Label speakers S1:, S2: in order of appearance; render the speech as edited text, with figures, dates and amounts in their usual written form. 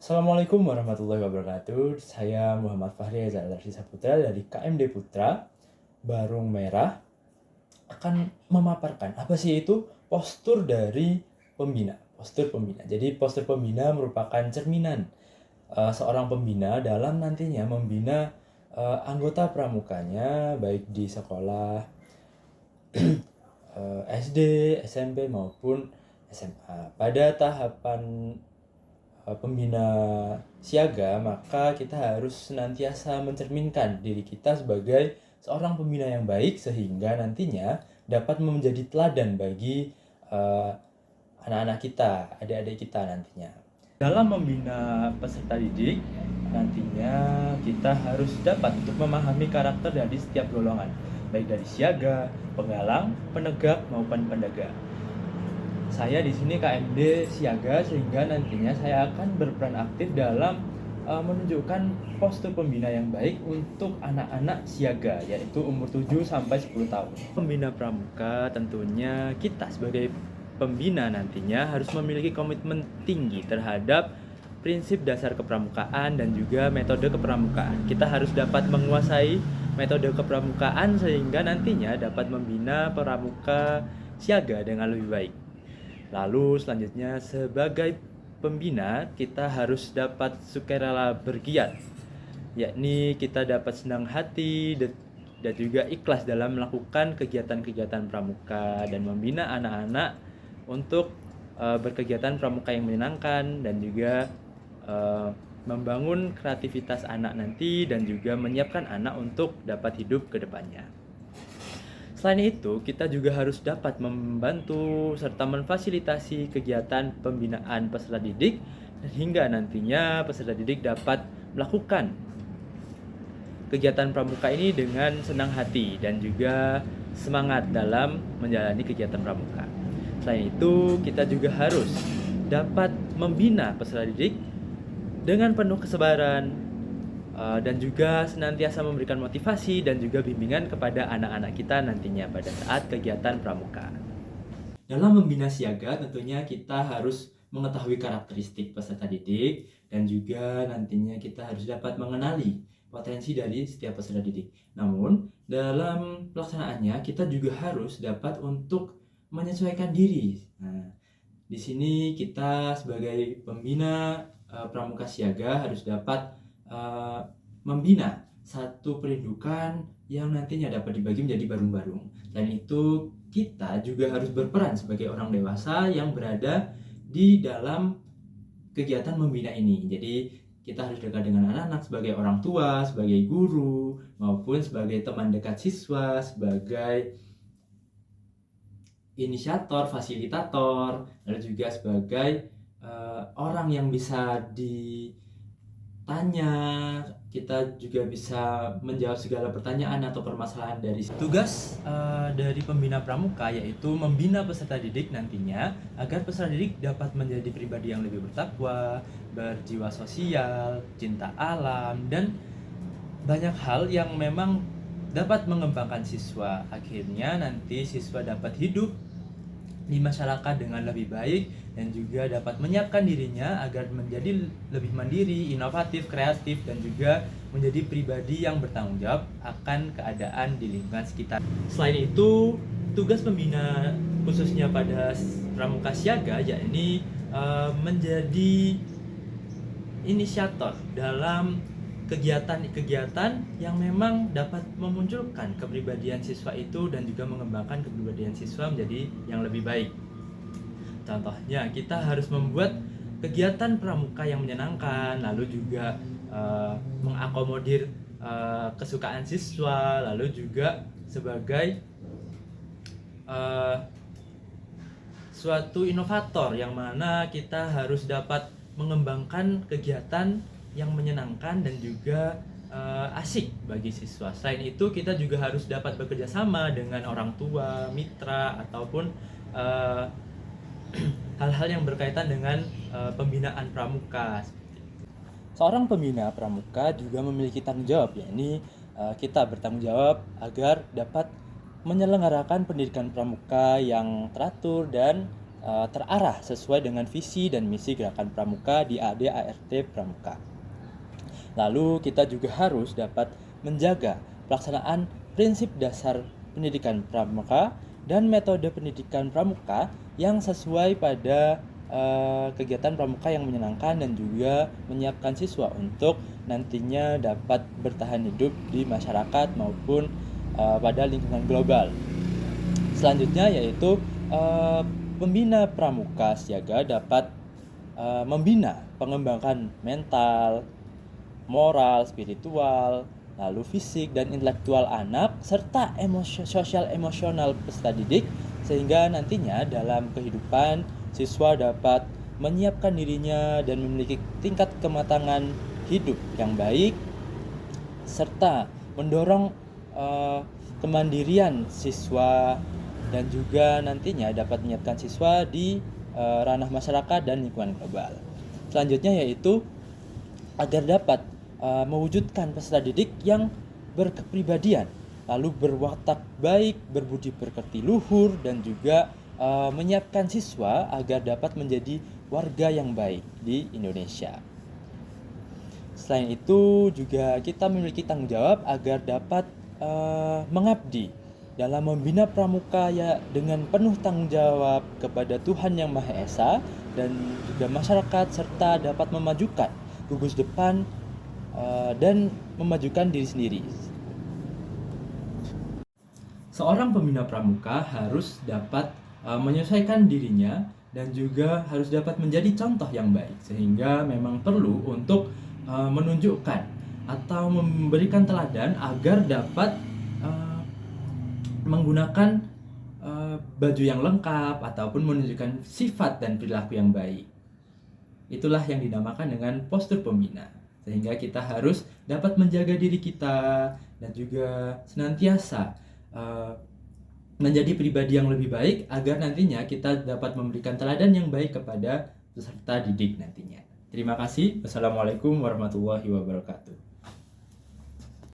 S1: Assalamualaikum warahmatullahi wabarakatuh. Saya Muhammad Fahri Azhar Saputra dari KMD Putra Barung Merah akan memaparkan apa sih itu postur dari pembina. Postur pembina. Jadi postur pembina merupakan cerminan seorang pembina dalam nantinya membina anggota pramukanya baik di sekolah SD, SMP maupun SMA. Pada tahapan pembina siaga, maka kita harus senantiasa mencerminkan diri kita sebagai seorang pembina yang baik sehingga nantinya dapat menjadi teladan bagi anak-anak kita, adik-adik kita nantinya. Dalam membina peserta didik, nantinya kita harus dapat untuk memahami karakter dari setiap golongan, baik dari siaga, penggalang, penegak maupun pendagang. Saya di sini KMD siaga sehingga nantinya saya akan berperan aktif dalam menunjukkan postur pembina yang baik untuk anak-anak siaga, yaitu umur 7 sampai 10 tahun. Pembina pramuka tentunya kita sebagai pembina nantinya harus memiliki komitmen tinggi terhadap prinsip dasar kepramukaan dan juga metode kepramukaan. Kita harus dapat menguasai metode kepramukaan sehingga nantinya dapat membina pramuka siaga dengan lebih baik. Lalu selanjutnya sebagai pembina kita harus dapat sukarela bergiat, yakni kita dapat senang hati dan juga ikhlas dalam melakukan kegiatan-kegiatan pramuka dan membina anak-anak untuk berkegiatan pramuka yang menyenangkan dan juga membangun kreativitas anak nanti dan juga menyiapkan anak untuk dapat hidup ke depannya. Selain itu, kita juga harus dapat membantu serta memfasilitasi kegiatan pembinaan peserta didik hingga nantinya peserta didik dapat melakukan kegiatan pramuka ini dengan senang hati dan juga semangat dalam menjalani kegiatan pramuka. Selain itu, kita juga harus dapat membina peserta didik dengan penuh kesabaran dan juga senantiasa memberikan motivasi dan juga bimbingan kepada anak-anak kita nantinya pada saat kegiatan pramuka. Dalam membina siaga tentunya kita harus mengetahui karakteristik peserta didik dan juga nantinya kita harus dapat mengenali potensi dari setiap peserta didik. Namun dalam pelaksanaannya kita juga harus dapat untuk menyesuaikan diri. Nah, di sini kita sebagai pembina pramuka siaga harus dapat membina satu perindukan yang nantinya dapat dibagi menjadi barung-barung. Dan itu kita juga harus berperan sebagai orang dewasa yang berada di dalam kegiatan membina ini. Jadi kita harus dekat dengan anak-anak sebagai orang tua, sebagai guru, maupun sebagai teman dekat siswa, sebagai inisiator, fasilitator, lalu juga sebagai orang yang bisa ditanya. Kita juga bisa menjawab segala pertanyaan atau permasalahan dari tugas dari pembina pramuka, yaitu membina peserta didik nantinya agar peserta didik dapat menjadi pribadi yang lebih bertakwa, berjiwa sosial, cinta alam, dan banyak hal yang memang dapat mengembangkan siswa. Akhirnya nanti siswa dapat hidup di masyarakat dengan lebih baik dan juga dapat menyiapkan dirinya agar menjadi lebih mandiri, inovatif, kreatif, dan juga menjadi pribadi yang bertanggung jawab akan keadaan di lingkungan sekitar. Selain itu, tugas pembina khususnya pada pramuka siaga yakni menjadi inisiator dalam kegiatan-kegiatan yang memang dapat memunculkan kepribadian siswa itu dan juga mengembangkan kepribadian siswa menjadi yang lebih baik. Contohnya, kita harus membuat kegiatan pramuka yang menyenangkan, lalu juga mengakomodir kesukaan siswa, lalu juga sebagai suatu inovator yang mana kita harus dapat mengembangkan kegiatan yang menyenangkan dan juga asik bagi siswa. Selain itu, kita juga harus dapat bekerja sama dengan orang tua, mitra, ataupun hal-hal yang berkaitan dengan pembinaan pramuka. Seorang pembina pramuka juga memiliki tanggung jawab, yakni kita bertanggung jawab agar dapat menyelenggarakan pendidikan pramuka yang teratur dan terarah sesuai dengan visi dan misi Gerakan Pramuka di AD/ART Pramuka. Lalu kita juga harus dapat menjaga pelaksanaan prinsip dasar pendidikan pramuka dan metode pendidikan pramuka yang sesuai pada kegiatan pramuka yang menyenangkan dan juga menyiapkan siswa untuk nantinya dapat bertahan hidup di masyarakat maupun pada lingkungan global. Selanjutnya yaitu pembina pramuka siaga dapat membina pengembangan mental, moral, spiritual, lalu fisik dan intelektual anak serta sosial emosional peserta didik, sehingga nantinya dalam kehidupan siswa dapat menyiapkan dirinya dan memiliki tingkat kematangan hidup yang baik serta mendorong kemandirian siswa dan juga nantinya dapat menyiapkan siswa di ranah masyarakat dan lingkungan global. Selanjutnya yaitu agar dapat mewujudkan peserta didik yang berkepribadian, lalu berwatak baik, berbudi pekerti luhur, dan juga menyiapkan siswa agar dapat menjadi warga yang baik di Indonesia. Selain itu juga kita memiliki tanggung jawab agar dapat mengabdi dalam membina pramuka ya dengan penuh tanggung jawab kepada Tuhan Yang Maha Esa dan juga masyarakat serta dapat memajukan gugus depan dan memajukan diri sendiri. Seorang pembina pramuka harus dapat menyesuaikan dirinya dan juga harus dapat menjadi contoh yang baik, sehingga memang perlu untuk menunjukkan atau memberikan teladan agar dapat menggunakan baju yang lengkap ataupun menunjukkan sifat dan perilaku yang baik. Itulah yang dinamakan dengan postur pembina. Sehingga kita harus dapat menjaga diri kita dan juga senantiasa menjadi pribadi yang lebih baik agar nantinya kita dapat memberikan teladan yang baik kepada peserta didik nantinya. Terima kasih. Wassalamualaikum warahmatullahi wabarakatuh.